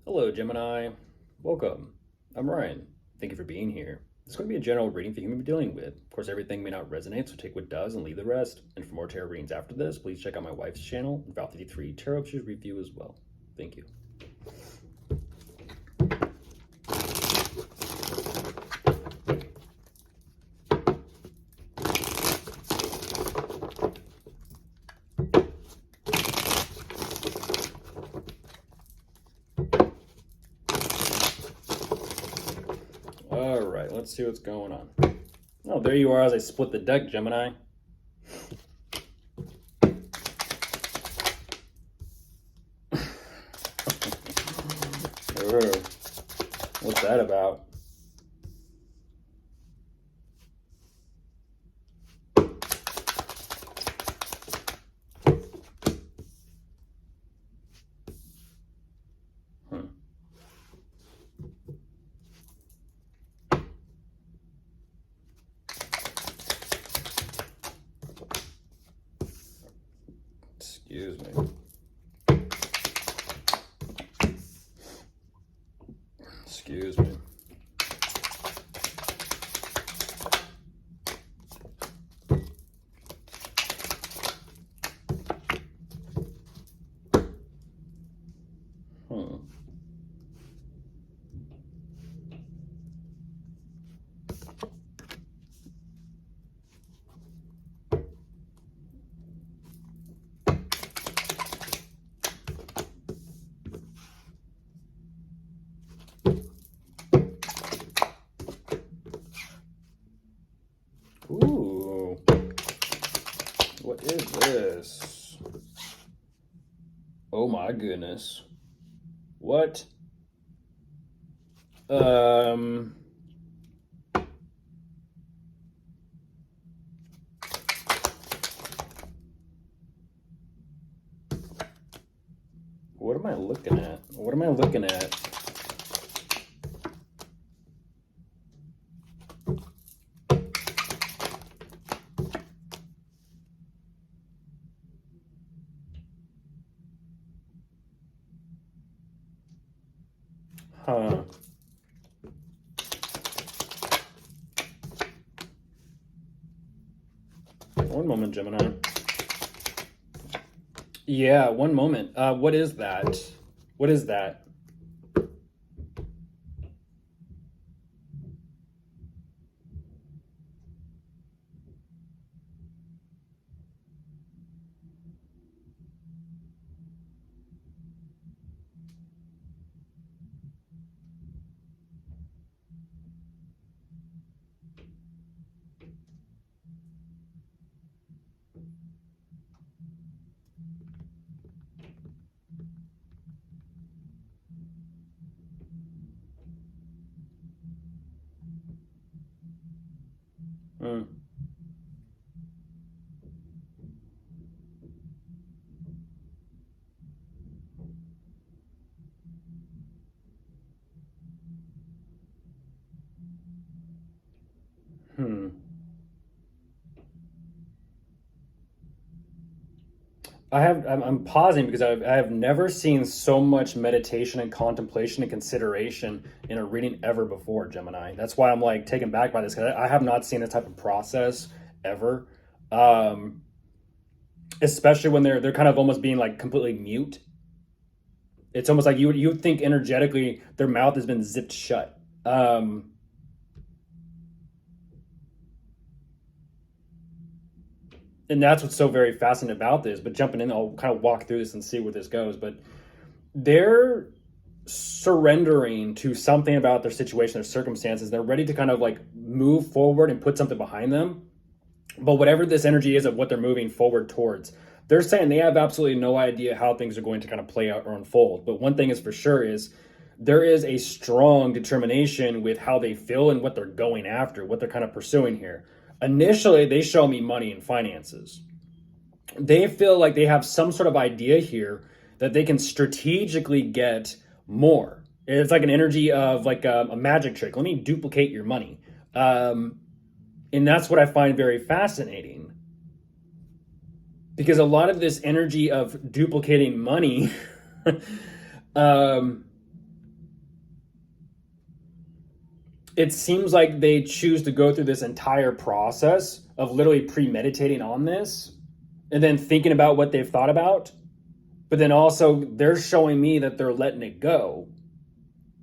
Hello, Gemini. Welcome. I'm Ryan. Thank you for being here. This is going to be a general reading for you may be dealing with. Of course, everything may not resonate, so take what does and leave the rest. And for more tarot readings after this, please check out my wife's channel, Val 53 Tarot She's Review as well. Thank you. All right, let's see what's going on. Oh, there you are as I split the deck, Gemini. What's that about? Excuse me. Excuse me. Ooh. What is this? Oh my goodness. What? What am I looking at? What am I looking at? Huh. One moment, Gemini. Yeah, one moment. What is that? What is that? Hmm. Hmm. I'm pausing because I have never seen so much meditation and contemplation and consideration in a reading ever before, Gemini. That's why I'm like taken back by this because I have not seen this type of process ever. Um, Especially when they're kind of almost being like completely mute. It's almost like you would think energetically their mouth has been zipped shut. And that's what's so very fascinating about this. But jumping in, I'll kind of walk through this and see where this goes. But they're surrendering to something about their situation, their circumstances. They're ready to kind of like move forward and put something behind them. But whatever this energy is of what they're moving forward towards, they're saying they have absolutely no idea how things are going to kind of play out or unfold. But one thing is for sure is there is a strong determination with how they feel and what they're going after, what they're kind of pursuing here. Initially, they show me money and finances. They feel like they have some sort of idea here that they can strategically get more. It's like an energy of like a magic trick. Let me duplicate your money. And that's what I find very fascinating. Because a lot of this energy of duplicating money it seems like they choose to go through this entire process of literally premeditating on this and then thinking about what they've thought about. But then also they're showing me that they're letting it go.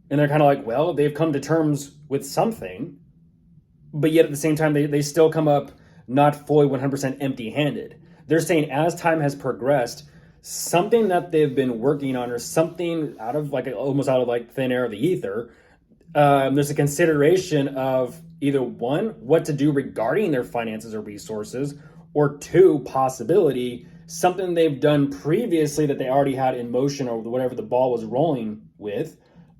And they're kind of like, well, they've come to terms with something, but yet at the same time, they still come up not fully 100% empty handed. They're saying as time has progressed, something that they've been working on or something out of like almost out of like thin air of the ether, there's a consideration of either one, what to do regarding their finances or resources, or two, possibility, something they've done previously that they already had in motion or whatever the ball was rolling with,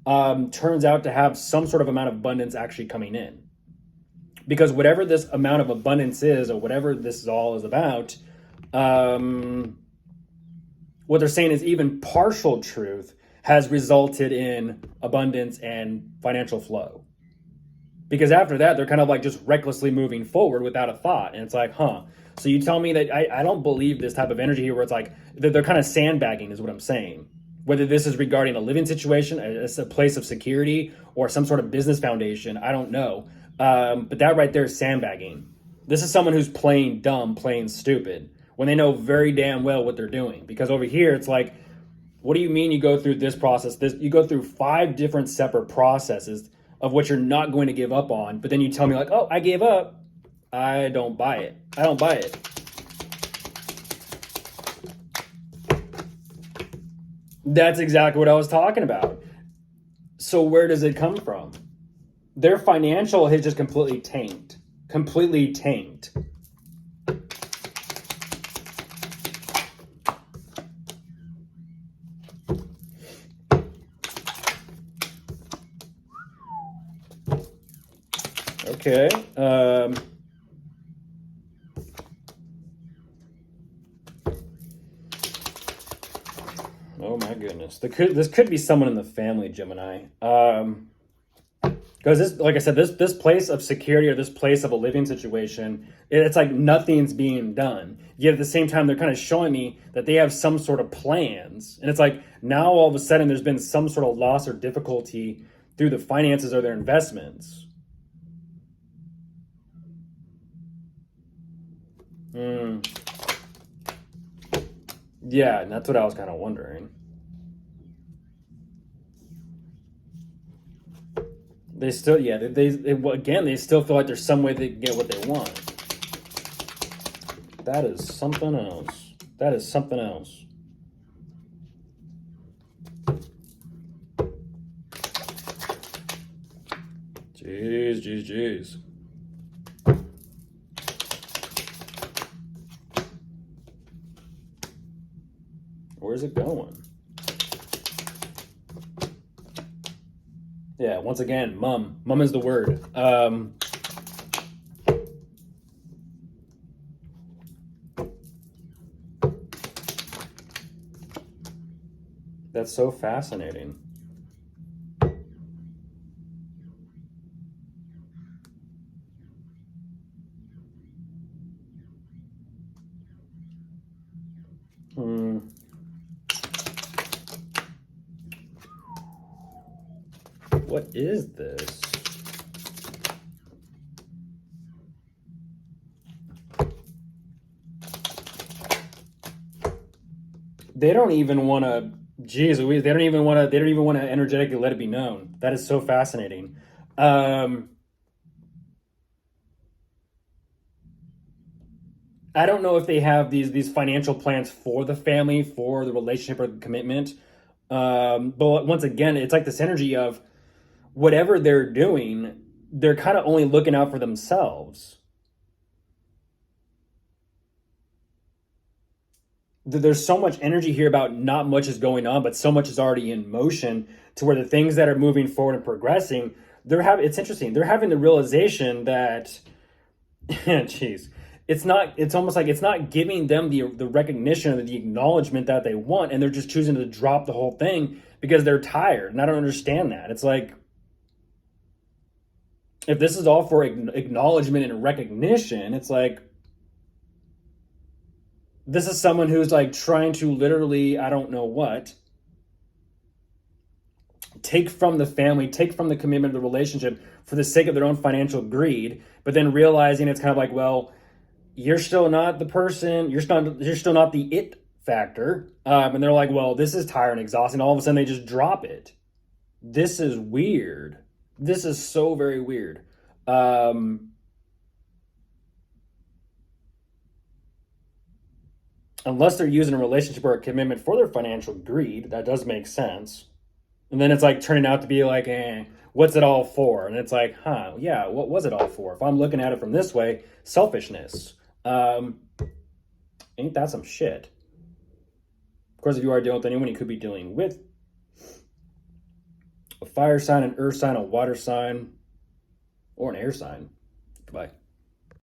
turns out to have some sort of amount of abundance actually coming in. Because whatever this amount of abundance is, or whatever this all is about, what they're saying is even partial truth has resulted in abundance and financial flow. Because after that, they're kind of like just recklessly moving forward without a thought. And it's like, huh. So you tell me that I don't believe this type of energy here where it's like they're kind of sandbagging is what I'm saying. Whether this is regarding a living situation, a place of security, or some sort of business foundation, I don't know. But that right there is sandbagging. This is someone who's playing dumb, playing stupid, when they know very damn well what they're doing. Because over here, it's like, what do you mean you go through this process? You go through 5 different separate processes of what you're not going to give up on. But then you tell me like, oh, I gave up. I don't buy it. I don't buy it. That's exactly what I was talking about. So where does it come from? Their financial has just completely tanked. Completely tanked. Okay. Oh my goodness. This could be someone in the family, Gemini. Because this, like I said, this place of security or this place of a living situation, it's like nothing's being done. Yet at the same time, they're kind of showing me that they have some sort of plans. And it's like now all of a sudden there's been some sort of loss or difficulty through the finances or their investments. Yeah, and that's what I was kind of wondering. They still, yeah, again, they still feel like there's some way they can get what they want. That is something else. That is something else. Jeez. Where's it going? Yeah, once again, mum. Mum is the word. That's so fascinating. What is this? They don't even want to. Geez Louise, they don't even want to energetically let it be known. That is so fascinating. I don't know if they have these financial plans for the family, for the relationship or the commitment. But once again, it's like this energy of whatever they're doing, they're kind of only looking out for themselves. There's so much energy here about not much is going on, but so much is already in motion to where the things that are moving forward and progressing, it's interesting. They're having the realization that, geez, it's almost like it's not giving them the recognition or the acknowledgement that they want. And they're just choosing to drop the whole thing because they're tired. And I don't understand that. It's like, if this is all for acknowledgement and recognition, it's like, this is someone who's like trying to literally, I don't know what, take from the family, take from the commitment of the relationship for the sake of their own financial greed, but then realizing it's kind of like, well, you're still not the person, you're still not the it factor. And they're like, well, this is tiring, exhausting. All of a sudden they just drop it. This is weird. This is so very weird. Unless they're using a relationship or a commitment for their financial greed, that does make sense. And then it's like turning out to be like, what's it all for? And it's like, yeah, what was it all for? If I'm looking at it from this way, selfishness. Ain't that some shit? Of course, if you are dealing with anyone, you could be dealing with a fire sign, an earth sign, a water sign, or an air sign. Goodbye.